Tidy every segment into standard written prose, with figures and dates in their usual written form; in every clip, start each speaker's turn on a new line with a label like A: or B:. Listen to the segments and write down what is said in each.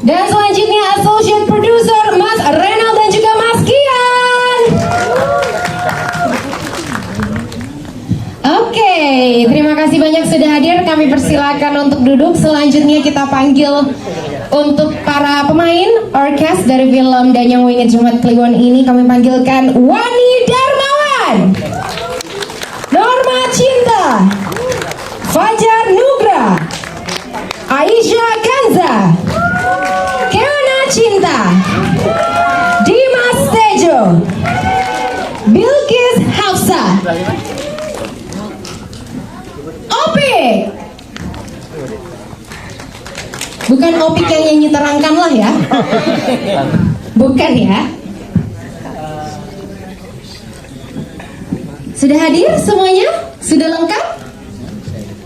A: Dan selanjutnya Associate Producer Mas Renal dan juga Mas Kian. Oke, terima kasih banyak sudah hadir. Kami persilakan untuk duduk. Selanjutnya kita panggil untuk para pemain orkes dari film Danyang Wingit Jumat Kliwon ini. Kami panggilkan Wani Darmawan, Norma Cinta, Fajar Nugra, Aisyah Kanza, Keona Cinta, Dimas Tejo, Bilkis Hafsa, Opik. Bukan Opik yang nyanyi terangkan lah ya. Bukan ya. Sudah hadir semuanya? Sudah lengkap?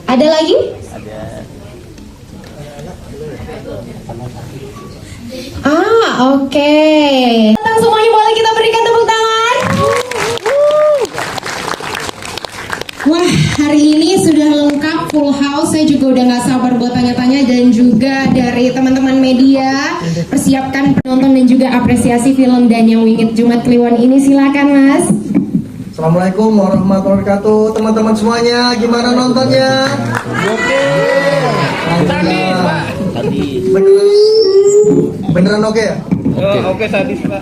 A: Ada lagi? Oke. Datang semuanya, boleh kita berikan tepuk tangan? Wah, hari ini sudah lengkap, full house. Saya juga udah gak sabar buat tanya-tanya. Dan juga dari teman-teman media, persiapkan penonton dan juga apresiasi film Danyang Wingit Jumat Kliwon ini. Silakan Mas.
B: Assalamualaikum warahmatullahi wabarakatuh. Teman-teman semuanya, gimana nontonnya? Oke. Beneran oke ya?
C: Oke, sadis Pak.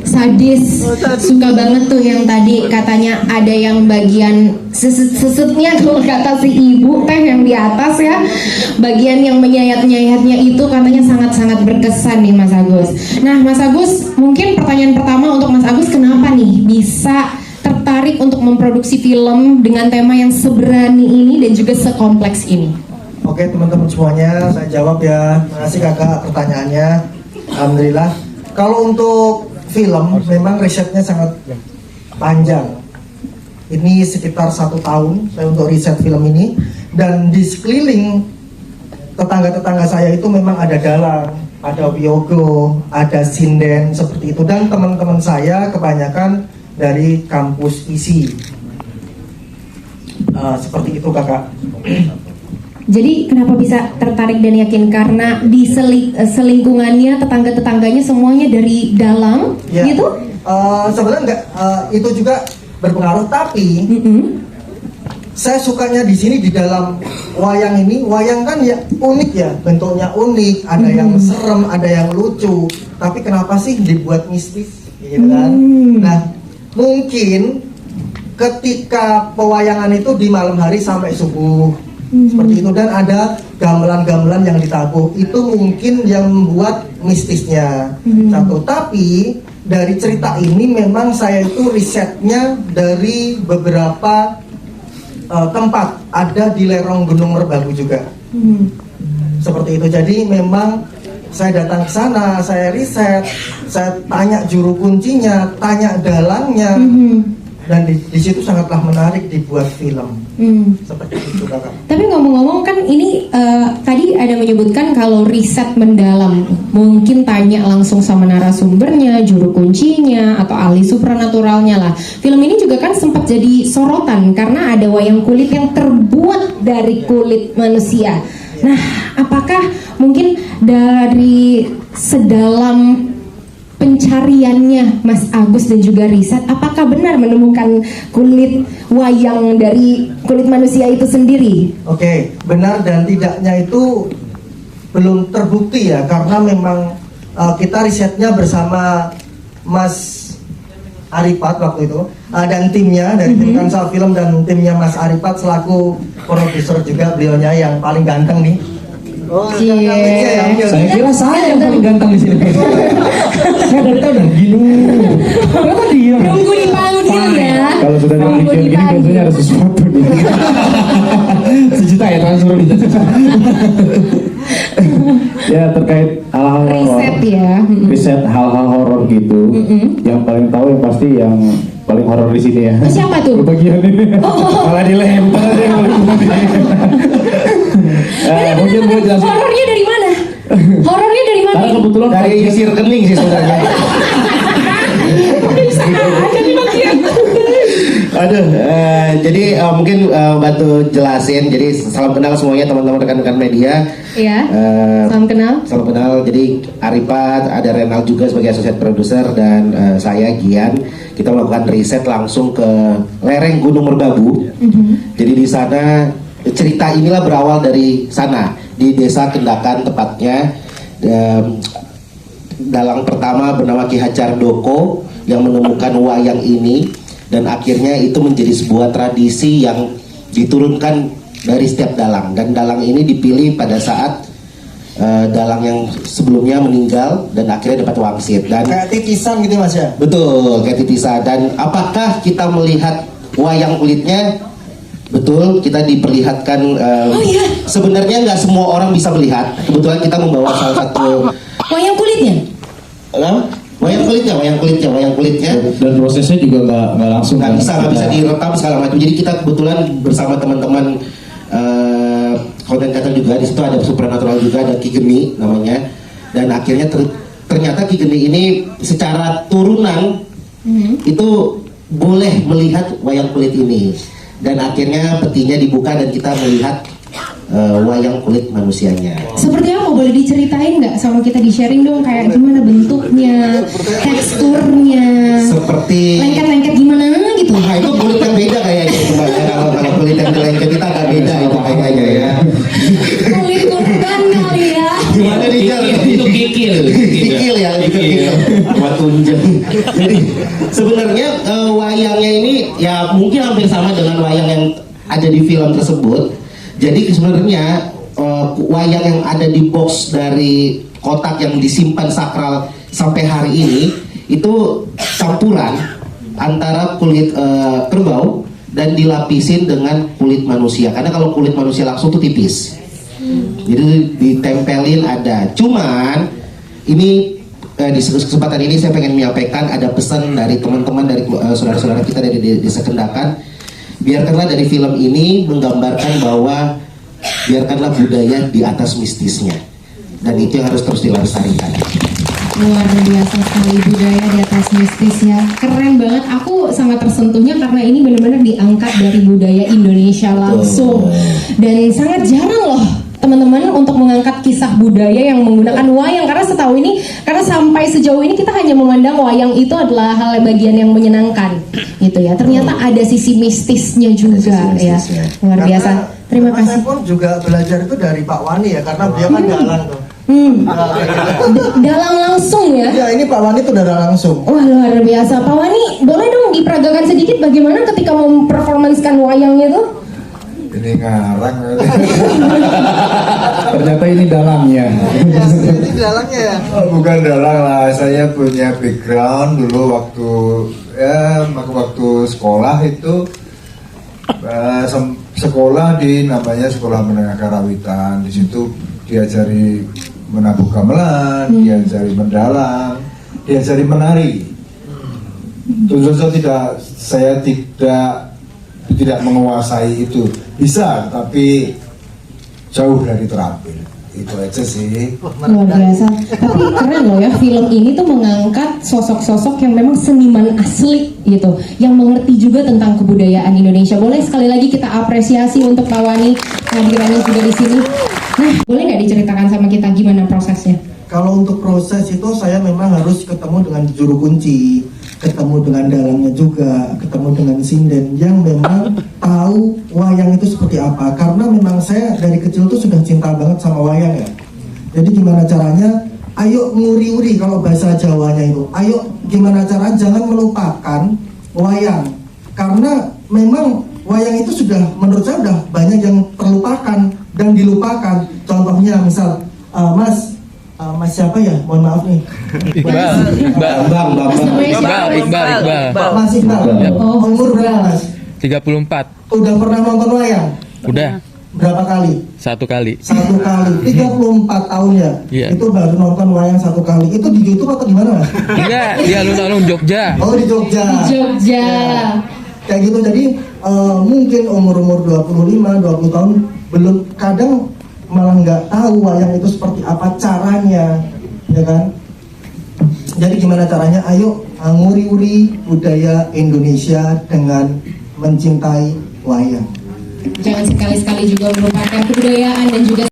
A: Sadis, suka banget tuh yang tadi katanya ada yang bagian sesetnya kalau kata si ibu teh yang di atas ya, bagian yang menyayat-nyayatnya itu katanya sangat-sangat berkesan nih Mas Agus. Nah Mas Agus, mungkin pertanyaan pertama untuk Mas Agus, kenapa nih bisa tertarik untuk memproduksi film dengan tema yang seberani ini dan juga sekompleks ini?
B: Oke teman-teman semuanya, saya jawab ya. Terima kasih kakak pertanyaannya. Alhamdulillah. Kalau untuk film, memang risetnya sangat panjang. Ini sekitar 1 tahun saya untuk riset film ini. Dan di sekeliling tetangga-tetangga saya itu memang ada dalang, ada wiyogo, ada sinden, seperti itu. Dan teman-teman saya kebanyakan dari kampus ISI. Seperti itu kakak.
A: Jadi kenapa bisa tertarik dan yakin? Karena di selingkungannya, tetangga-tetangganya semuanya dari dalang, ya, gitu?
B: Sebenarnya enggak, itu juga berpengaruh. Tapi saya sukanya di sini di dalam wayang ini. Wayang kan ya unik ya, bentuknya unik. Ada yang serem, ada yang lucu. Tapi kenapa sih dibuat mistis, gitu kan? Nah, mungkin ketika pewayangan itu di malam hari sampai subuh. Seperti itu, dan ada gamelan-gamelan yang ditabuh, itu mungkin yang membuat mistisnya. Satu, tapi dari cerita ini memang saya itu risetnya dari beberapa tempat, ada di lerong Gunung Merbabu juga. Seperti itu, jadi memang saya datang ke sana, saya riset, saya tanya juru kuncinya, tanya dalangnya. Dan di situ sangatlah menarik dibuat film. Seperti itu kakak.
A: Tapi ngomong-ngomong kan ini tadi ada menyebutkan kalau riset mendalam, mungkin tanya langsung sama narasumbernya, juru kuncinya, atau ahli supranaturalnya lah. Film ini juga kan sempat jadi sorotan karena ada wayang kulit yang terbuat dari kulit manusia. Nah, apakah mungkin dari sedalam pencariannya Mas Agus dan juga riset, apakah benar menemukan kulit wayang dari kulit manusia itu sendiri?
B: Oke, benar dan tidaknya itu belum terbukti ya, karena memang kita risetnya bersama Mas Aripat waktu itu dan timnya dari tim Kansal Film dan timnya Mas Aripat selaku produser juga, beliaunya yang paling ganteng nih. Oh,
A: yeah.
D: Saya kira saya yang paling ganteng di sini. Saya dari tadi udah gini. Kenapa diam?
A: Nunggu dipanggil ya.
D: Kalau sudah dipanggil gini biasanya ada sesuatu nih. 1 juta ya transfer. Ya terkait hal-hal
A: riset ya.
D: Riset hal-hal horor gitu. Yang paling tahu yang pasti yang paling horor di sini ya.
A: Siapa tuh?
D: Bagian ini. Malah dilempar yang paling mungkin boleh jelasin.
A: Horornya dari mana? Horornya dari mana?
D: Karena kebetulan
C: Dari isi rekening sih sebenarnya.
A: Bisa aja nih bagian.
C: Aduh, jadi mungkin bantu jelasin. Jadi salam kenal semuanya teman-teman rekan-rekan media.
A: Iya. Salam kenal.
C: Salam kenal. Jadi Aripat, ada Renal juga sebagai associate producer dan saya Gian. Kita melakukan riset langsung ke lereng Gunung Merbabu. Jadi di sana cerita inilah berawal dari sana di Desa Kendakan tepatnya. Dalang pertama bernama Ki Hajar Doko yang menemukan wayang ini dan akhirnya itu menjadi sebuah tradisi yang diturunkan dari setiap dalang, dan dalang ini dipilih pada saat dalang yang sebelumnya meninggal dan akhirnya dapat wangsit dan
B: Kayak titisan gitu Mas ya?
C: betul kayak titisan. Dan apakah kita melihat wayang kulitnya? Betul, kita diperlihatkan. Sebenarnya nggak semua orang bisa melihat. Kebetulan kita membawa salah satu
A: Wayang kulitnya?
C: wayang kulitnya.
D: Dan prosesnya juga nggak langsung.
C: Nggak bisa direkam segala macam. Jadi kita kebetulan bersama teman-teman konten kreator juga, di situ ada Supernatural juga, ada Ki Geni namanya. Dan akhirnya ternyata Ki Geni ini secara turunan itu boleh melihat wayang kulit ini. Dan akhirnya petinya dibuka dan kita melihat wayang kulit manusianya.
A: Seperti apa? Boleh diceritain nggak sama kita, di sharing dong, kayak gimana bentuknya, teksturnya,
C: Seperti
A: lengket-lengket gimana gitu.
C: nah itu kulit yang beda kayaknya. Kalau kulit yang lengket kita agak beda itu kayaknya ya.
A: Kulit kurban kali ya.
C: Gimana nih Jar?
E: Itu kikil.
C: Kikil ya, kikil. Buat tunjang. Jadi sebenarnya wayangnya ini ya mungkin hampir sama dengan wayang yang ada di film tersebut. Jadi sebenarnya wayang yang ada di box dari kotak yang disimpan sakral sampai hari ini itu campuran antara kulit kerbau dan dilapisin dengan kulit manusia. Karena kalau kulit manusia langsung tuh tipis. Jadi ditempelin ada. Cuman ini di kesempatan ini saya pengen menyampaikan ada pesan dari teman-teman, dari saudara-saudara kita dari Desa Kendakan. Biarkanlah dari film ini menggambarkan bahwa biarkanlah budaya di atas mistisnya, dan itu yang harus terus dilestarikan.
A: Luar biasa sekali, budaya di atas mistis ya. Keren banget, aku sangat tersentuhnya karena ini benar-benar diangkat dari budaya Indonesia langsung. Dan sangat jarang loh teman-teman untuk mengangkat kisah budaya yang menggunakan wayang, karena setahu ini, karena sampai sejauh ini kita hanya memandang wayang itu adalah hal bagian yang menyenangkan gitu ya. Ternyata ada sisi mistisnya juga ya. Luar biasa. Terima kasih.
B: Saya pun juga belajar itu dari Pak Wani ya, karena beliau kan dalang tuh.
A: Dalang langsung ya.
B: Ya ini Pak Wani tuh dalang langsung.
A: Wah, luar biasa. Pak Wani, boleh dong diperagakan sedikit bagaimana ketika memperformanskan wayang itu?
F: Ini ngarang.
D: Ternyata ini dalangnya.
B: Ini dalangnya ya.
F: Oh, bukan dalang lah, saya punya background dulu waktu sekolah itu sekolah di namanya Sekolah Menengah Karawitan. Di situ diajari menabuh gamelan, diajari mendalang, diajari menari. Tentu saja saya tidak menguasai itu, bisa tapi jauh dari terampil. Itu aja sih.
A: Luar biasa. Tapi keren loh ya, film ini tuh mengangkat sosok-sosok yang memang seniman asli gitu, yang mengerti juga tentang kebudayaan Indonesia. Boleh sekali lagi kita apresiasi untuk Pak Wani hadirannya juga di sini. Nah, boleh nggak diceritakan sama kita gimana prosesnya?
B: Kalau untuk proses itu saya memang harus ketemu dengan juru kunci, ketemu dengan dalangnya juga, ketemu dengan sinden yang memang tahu wayang itu seperti apa. Karena memang saya dari kecil tuh sudah cinta banget sama wayang ya. Jadi gimana caranya? Ayo nguri-uri kalau bahasa Jawanya itu. Ayo gimana caranya jangan melupakan wayang. Karena memang wayang itu sudah menurut saya sudah banyak yang terlupakan dan dilupakan. Contohnya misal Mas siapa ya? Mohon maaf nih.
E: Iqbal.
B: Mas Iqbal.
A: Oh,
B: Umur berapa Mas?
E: 34.
B: Udah pernah nonton wayang?
E: Udah
B: Berapa kali?
E: 1 kali.
B: 1 kali. 34 tahun ya?
E: Iya.
B: Itu baru nonton wayang 1 kali. Itu di YouTube atau di mana Mas?
E: Enggak, di alun-alun Jogja.
B: Oh di Jogja.
A: Jogja.
B: Kayak gitu, jadi mungkin umur 25-20 tahun belum, kadang malah nggak tahu wayang itu seperti apa caranya, ya kan? Jadi gimana caranya? Ayo nguri-uri budaya Indonesia dengan mencintai wayang.
A: Jangan sekali-sekali juga melupakan kebudayaan dan juga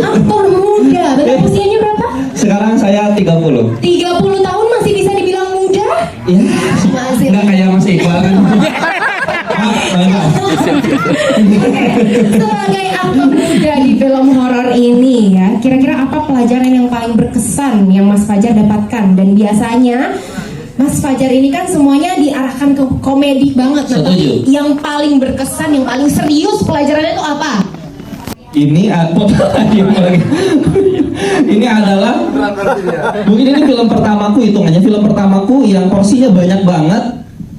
A: aktor muda. Betul usianya berapa?
D: Sekarang saya 30.
A: 30 tahun masih bisa dibilang muda?
D: Ya,
A: Masih.
D: nggak kayak Mas Iqbal kan.
A: Sebagai aktor muda di film horor ini ya, kira-kira apa pelajaran yang paling berkesan yang Mas Fajar dapatkan? Dan biasanya Mas Fajar ini kan semuanya diarahkan ke komedi banget. Nah, tapi
C: Setuju.
A: yang paling berkesan, yang paling serius pelajarannya itu apa?
D: Ini ini adalah mungkin ini film pertamaku, hitungannya film pertamaku yang porsinya banyak banget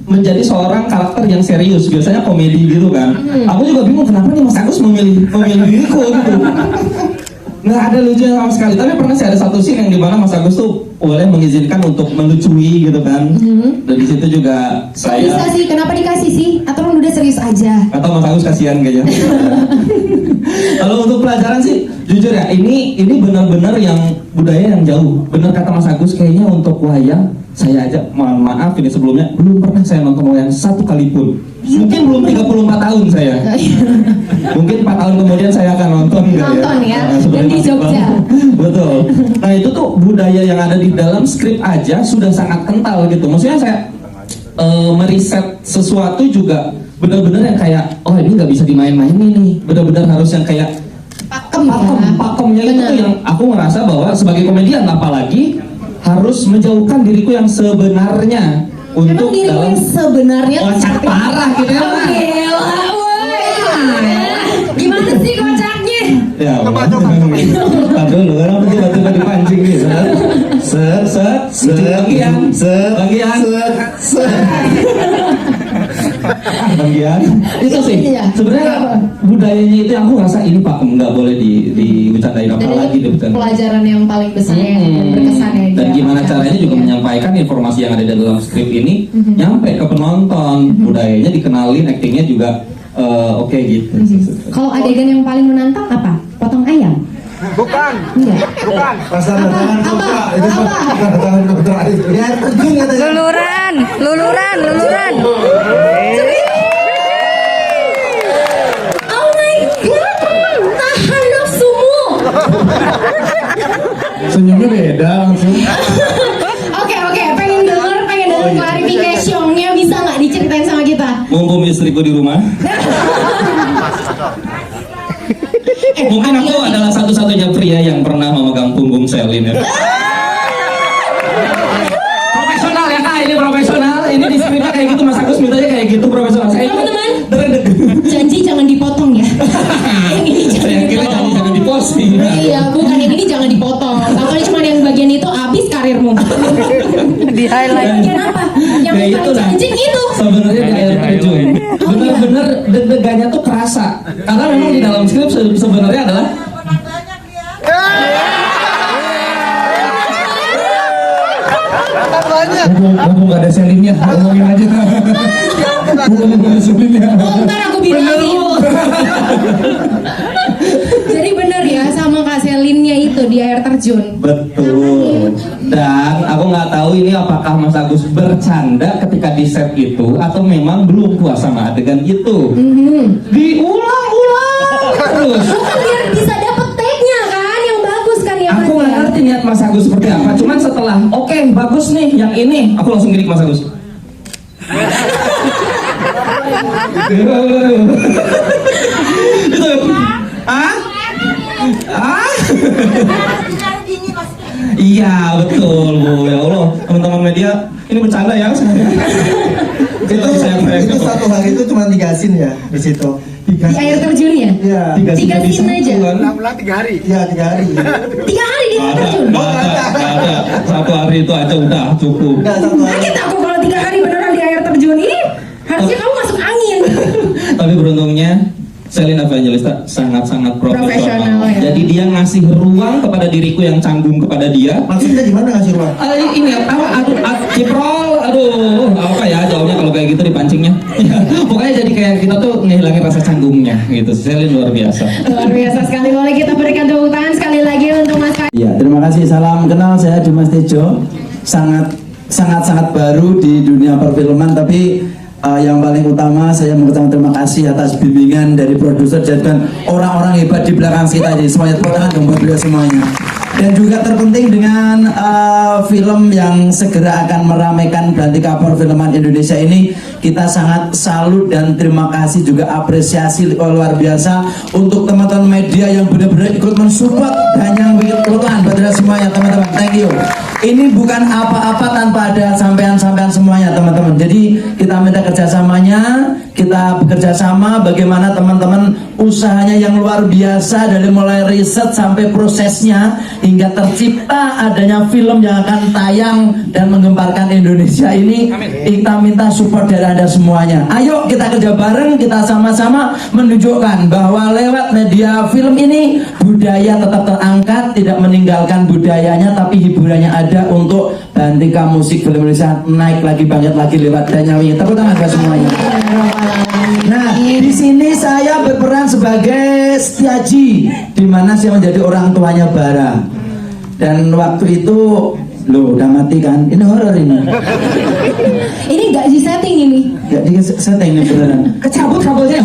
D: menjadi seorang karakter yang serius. Biasanya komedi gitu kan. Aku juga bingung kenapa nih Mas Agus memilih diriku gitu. Nggak ada lucunya sama sekali. Tapi pernah sih ada satu scene yang dimana Mas Agus tuh boleh mengizinkan untuk melucui gitu kan. Dan di situ juga
A: Kok
D: saya
A: bisa sih? Kenapa dikasih sih? Atau udah serius aja?
D: atau Mas Agus kasihan kayaknya. Kalau untuk pelajaran sih jujur ya, ini benar-benar yang budaya yang jauh. Benar kata Mas Agus, kayaknya untuk wayang saya aja mohon maaf ini sebelumnya belum pernah saya nonton wayang satu kali pun. Mungkin belum 34 tahun saya. Mungkin 4 tahun kemudian saya akan nonton
A: Nonton ya,
D: seperti
A: dan di
D: Mas
A: Jogja.
D: Iqbal. Betul. Nah itu tuh budaya yang ada di dalam skrip aja sudah sangat kental gitu. Maksudnya saya meriset sesuatu juga benar-benar yang kayak oh ini nggak bisa dimain-mainin nih. Benar-benar harus yang kayak pakemnya itu
A: Benar.
D: tuh yang aku merasa bahwa sebagai komedian apalagi harus menjauhkan diriku yang sebenarnya
A: Emang
D: untuk
A: dirimu
D: dalam
A: yang sebenarnya
D: kocak parah gitu ya.
A: Oh, gila, woy. Gimana sih kocaknya?
D: Ya, tak dulu, kenapa tiba-tiba dipancing nih? Bagian itu sih
A: Iya.
D: sebenarnya budayanya itu yang aku rasa ini Pak nggak boleh dibicarain
A: Dan
D: apalagi
A: itu
D: dibicarain.
A: pelajaran yang paling besar yang berkesan ya.
D: Dan
A: dia
D: gimana
A: dapatkan.
D: caranya juga
A: Iya.
D: menyampaikan informasi yang ada di dalam skrip ini nyampe ke penonton, budayanya dikenalin, aktingnya juga oke gitu.
A: Kalau adegan yang paling menantang apa? Potong ayam?
F: Bukan,
A: Enggak.
F: bukan. Pasar
A: Apa?
F: tangan
A: Apa?
F: putra. Itu
A: Apa?
F: pasar tangan putra itu.
B: Dia terjun katanya.
G: Luluran.
A: Oh my god, tahan nafsumu.
F: Senyumnya beda langsung.
A: Oke, pengen denger klarifikasinya, bisa nggak diceritain sama kita?
D: Mumpung istriku di rumah. Mungkin aku adalah satu-satunya pria yang pernah memegang punggung Selin ya. Profesional ya kak, ini profesional. Ini di skripnya kayak gitu, Mas Agus mintanya kayak gitu profesional. Saya
A: Teman-teman,
D: deg-deg.
A: janji jangan dipotong ya. Yang ini jangan
D: Saya kira
A: dipotong.
D: jangan diposting.
A: Iya, bukan yang ini jangan dipotong. Kalau cuma yang bagian itu habis karirmu.
G: Di highlight.
A: Bagian apa? Yang
D: Kayak
A: paling
D: itu lah.
A: challenging itu.
D: Sebenarnya di air terjun, bener-bener deg-degannya tuh kerasa. Karena memang di dalam skrip sebenarnya adalah
F: Mumpung gak ada selinnya, ngomongin aja. Mumpung gak ada selinnya.
A: Oh, ntar aku bilangin. Jadi bener ya sama Kak Selinnya itu di air terjun.
D: betul. Dan aku nggak tahu ini apakah Mas Agus bercanda ketika di set itu atau memang belum puas sama adegan itu. Diulang-ulang terus.
A: Bukan biar bisa dapet take-nya kan yang bagus kan ya Mas
D: Aku nggak
A: ya?
D: ngerti niat Mas Agus seperti apa. Cuman setelah oke bagus nih yang ini, aku langsung gidik Mas Agus. Itu iya betul Bu, ya Allah teman-teman media ini bercanda ya itu saya
B: Itu satu hari itu cuma 3 scene ya di situ.
A: Di air terjunnya?
B: Iya.
A: Tiga scene aja?
B: Iya 3 hari.
A: 3 hari di air terjun?
D: ada satu hari itu aja udah cukup.
B: Enggak 1 hari.
A: Kaget aku kalau 3 hari beneran di air terjun ini. Harusnya kamu masuk angin.
D: Tapi beruntungnya Selin Evangelista sangat-sangat profesional.
A: Profesional, ya.
D: Jadi dia ngasih ruang kepada diriku yang canggung kepada dia.
B: Maksudnya gimana ngasih ruang?
D: Ini apa? Ciprol, apa ya jawabnya kalau kayak gitu dipancingnya. Pokoknya jadi kayak kita tuh ngehilangin rasa canggungnya gitu. Selin luar biasa.
A: Luar biasa sekali. Boleh kita berikan tepuk tangan sekali lagi untuk Mas Fajar.
H: Ya, terima kasih. Salam kenal, saya Dimas Tejo. Sangat
F: sangat-sangat baru di dunia perfilman, tapi yang paling utama saya mengucapkan terima kasih atas bimbingan dari produser dan orang-orang hebat di belakang kita. Jadi semuanya tepuk tangan dong buat beliau semuanya. Dan juga terpenting dengan film yang segera akan meramaikan Belantika Perfilman Indonesia ini, kita sangat salut dan terima kasih juga apresiasi luar biasa untuk teman-teman media yang benar-benar ikut mensupport dan yang berkeluhan buat semuanya teman-teman. Thank you. Ini bukan apa-apa tanpa ada sampean-sampean semuanya teman-teman. Jadi kita minta kerjasamanya, kita bekerja sama bagaimana teman-teman usahanya yang luar biasa dari mulai riset sampai prosesnya hingga tercipta adanya film yang akan tayang dan menggemparkan Indonesia ini. Kita minta support dari Anda semuanya. Ayo kita kerja bareng, kita sama-sama menunjukkan bahwa lewat media film ini budaya tetap terangkat, tidak meninggalkan budayanya, tapi hiburannya ada untuk Belantika musik film Indonesia naik lagi, bangkit lagi lewat Danyawi. Tepuk tangan buat semuanya. Nah, di sini saya berperan sebagai Setiaji, di mana saya menjadi orang tuanya Bara. Dan waktu itu, loh udah mati kan? Ini horor ini.
A: Ini nggak di setting ini.
F: Gak di setting ini beneran. Kecabut kabelnya.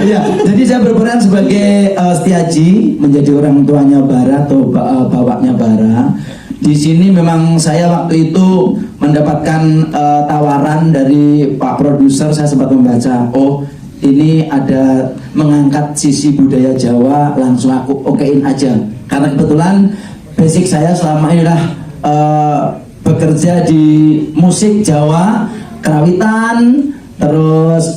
F: Ya, jadi saya berperan sebagai Setiaji, menjadi orang tuanya Bara atau bapaknya Bara. Di sini memang saya waktu itu mendapatkan tawaran dari Pak Produser. Saya sempat membaca, oh ini ada mengangkat sisi budaya Jawa, langsung aku okein aja. Karena kebetulan basic saya selama ini adalah bekerja di musik Jawa, kerawitan, terus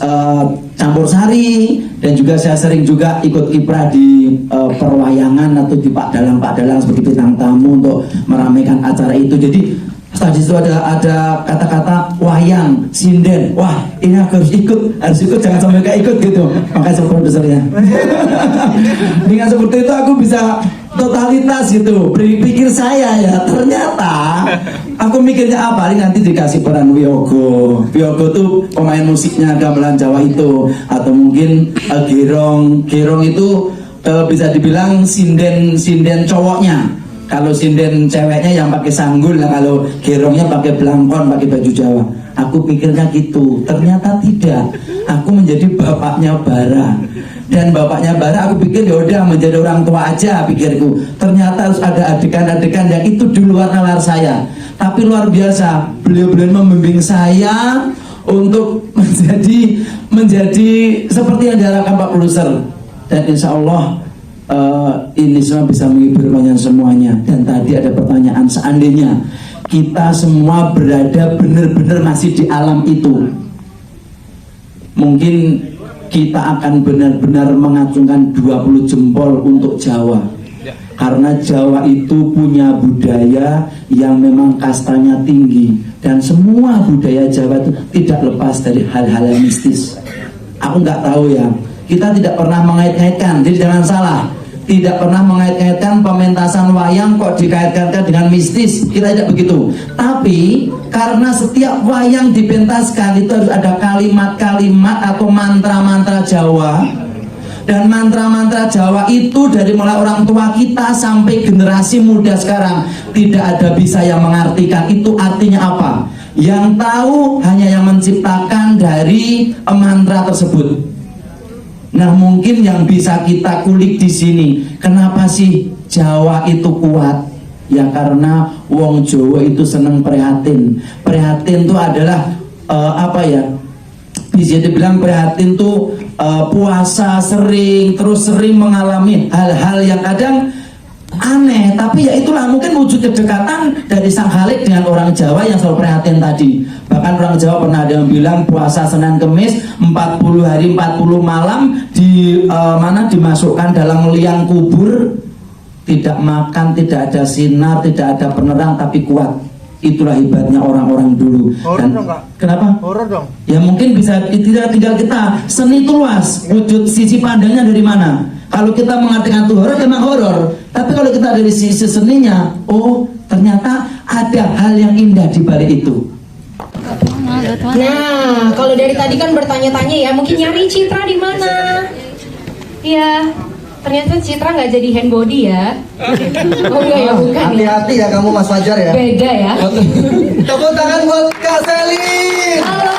F: campur sari, dan juga saya sering juga ikut kiprah di perwayangan atau di Pak Dalang sebagai bintang tamu untuk meramaikan acara itu. Jadi tadi itu ada kata-kata wayang, sinden. Wah, ini aku harus ikut, jangan sampai gak ikut gitu. Makasih produsernya. Dengan seperti itu aku bisa totalitas gitu. Berpikir saya ya, ternyata aku mikirnya apa? Ini nanti dikasih peran Wiyogo. Wiyogo tuh pemain musiknya gamelan Jawa itu, atau mungkin Gerong. Gerong itu bisa dibilang sinden cowoknya. Kalau sinden ceweknya yang pakai sanggul, lah kalau gerongnya pakai belangkon, pakai baju Jawa. Aku pikirnya gitu, ternyata tidak. Aku menjadi bapaknya Bara. Dan bapaknya Bara aku pikir ya udah menjadi orang tua aja pikirku. Ternyata harus ada adegan-adegan yang itu di luar nalar saya. Tapi luar biasa, beliau-beliau membimbing saya untuk menjadi seperti yang diharapkan Pak Produser. Dan insya Allah ini semua bisa menghibur kalian semuanya. Dan tadi ada pertanyaan, seandainya kita semua berada benar-benar masih di alam itu, mungkin kita akan benar-benar mengacungkan 20 jempol untuk Jawa. Karena Jawa itu punya budaya yang memang kastanya tinggi, dan semua budaya Jawa itu tidak lepas dari hal-hal yang mistis. Aku nggak tahu ya, kita tidak pernah mengait-ngaitkan, jadi jangan salah. Tidak pernah mengait-ngaitkan pementasan wayang kok dikaitkan dengan mistis. Kita tidak begitu. Tapi karena setiap wayang dipentaskan itu harus ada kalimat-kalimat atau mantra-mantra Jawa. Dan mantra-mantra Jawa itu dari mulai orang tua kita sampai generasi muda sekarang tidak ada bisa yang mengartikan itu artinya apa. Yang tahu hanya yang menciptakan dari mantra tersebut. Nah, mungkin yang bisa kita kulik di sini, kenapa sih Jawa itu kuat? Ya karena wong Jawa itu seneng prihatin. Prihatin itu adalah apa ya? Bisa dibilang prihatin tuh puasa sering, terus sering mengalami hal-hal yang kadang aneh, tapi ya itulah mungkin wujud kedekatan dari Sang Khalik dengan orang Jawa yang selalu prihatin tadi. Bahkan orang Jawa pernah ada yang bilang puasa Senin Kemis 40 hari 40 malam di dimasukkan dalam liang kubur, tidak makan, tidak ada sinar, tidak ada penerang, tapi kuat. Itulah hebatnya orang-orang dulu. Dan
B: dong, Kak.
F: Kenapa?
B: Horor dong.
F: Ya mungkin bisa tinggal kita, seni itu luas, wujud sisi pandangnya dari mana. Kalau kita mengatakan itu horor, memang horor. Tapi kalau kita dari sisi seninya, oh ternyata ada hal yang indah di balik itu.
A: Nah, kalau dari tadi kan bertanya-tanya ya, mungkin nyari Citra di mana? Iya. ternyata Citra nggak jadi hand body ya. Oh enggak ya, bukan ya.
B: Hati-hati ya kamu Mas Fajar ya.
A: Beda ya.
B: Tepuk tangan buat Kak Selin.
A: Halo.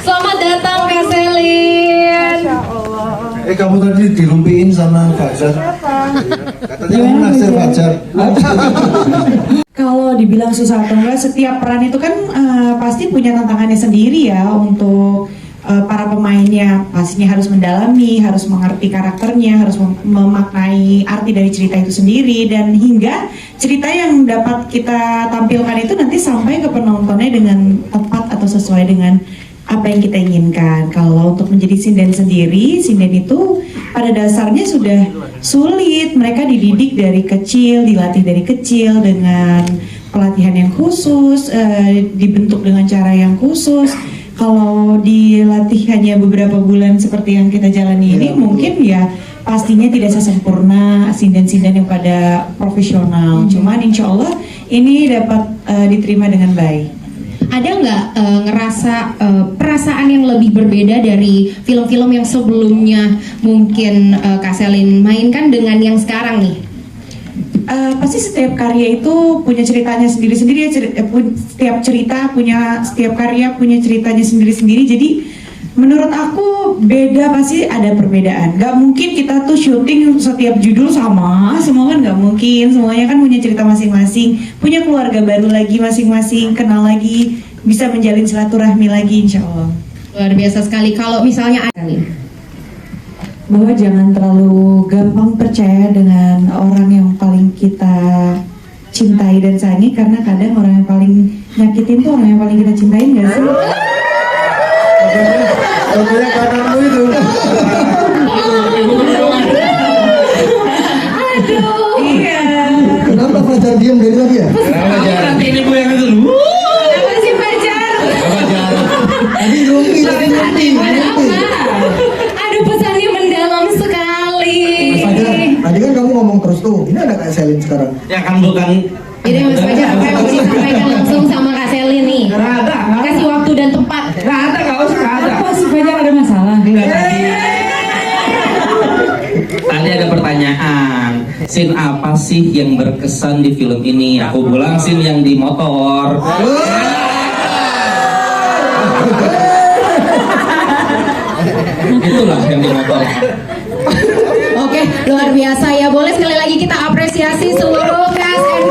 A: Selamat datang Kak Selin.
B: Kamu tadi dilumpiin sama Fajar. Katanya kamu naksir Fajar.
H: Kalau dibilang susah atau enggak, setiap peran itu kan pasti punya tantangannya sendiri ya untuk para pemainnya. Pastinya harus mendalami, harus mengerti karakternya, harus memaknai arti dari cerita itu sendiri, dan hingga cerita yang dapat kita tampilkan itu nanti sampai ke penontonnya dengan tepat atau sesuai dengan apa yang kita inginkan. Kalau untuk menjadi sinden sendiri, sinden itu pada dasarnya sudah sulit. Mereka dididik dari kecil, dilatih dari kecil dengan pelatihan yang khusus, dibentuk dengan cara yang khusus. Kalau dilatih hanya beberapa bulan seperti yang kita jalani ini, mungkin ya pastinya tidak sesempurna sinden-sinden yang pada profesional. Cuman insya Allah ini dapat diterima dengan baik.
A: Ada nggak ngerasa perasaan yang lebih berbeda dari film-film yang sebelumnya mungkin Kak Selin mainkan dengan yang sekarang nih?
H: Pasti setiap karya itu punya ceritanya sendiri-sendiri. Setiap karya punya ceritanya sendiri-sendiri. Jadi menurut aku beda, pasti ada perbedaan. Gak mungkin kita tuh syuting setiap judul sama, semua kan gak mungkin. Semuanya kan punya cerita masing-masing, punya keluarga baru lagi masing-masing, kenal lagi, bisa menjalin silaturahmi lagi insya Allah.
A: Luar biasa sekali. Kalau misalnya ada
H: Bahwa jangan terlalu gampang percaya dengan orang yang paling kita cintai dan sayangi, karena kadang orang yang paling nyakitin tuh orang yang paling kita cintain, gak sih?
B: Contohnya kananmu itu.
A: aduh.
H: Iya.
B: Kenapa Fajar diam dari tadi ya?
D: Nanti ini gue yang itu.
A: Apa sih Fajar?
B: Tadi lumpi.
A: Aduh, pesannya mendalam sekali.
B: Fajar, tadi kan kamu ngomong terus tuh. Ini ada Kak Selin sekarang.
D: Ya kan bukan.
A: Jadi Mas Fajar, apa yang mau disampaikan langsung sama Kak Selin nih?
D: Nggak ada.
A: Kasih waktu dan tempat.
D: Nggak ada, nggak usah, nggak ada.
H: Apa sih Fajar, ada masalah?
D: Enggak tadi. Tadi ada pertanyaan, scene apa sih yang berkesan di film ini? Aku bilang scene yang di motor. Itulah yang di motor.
A: Oke, luar biasa ya. Boleh sekali lagi kita apresiasi seluruh cast and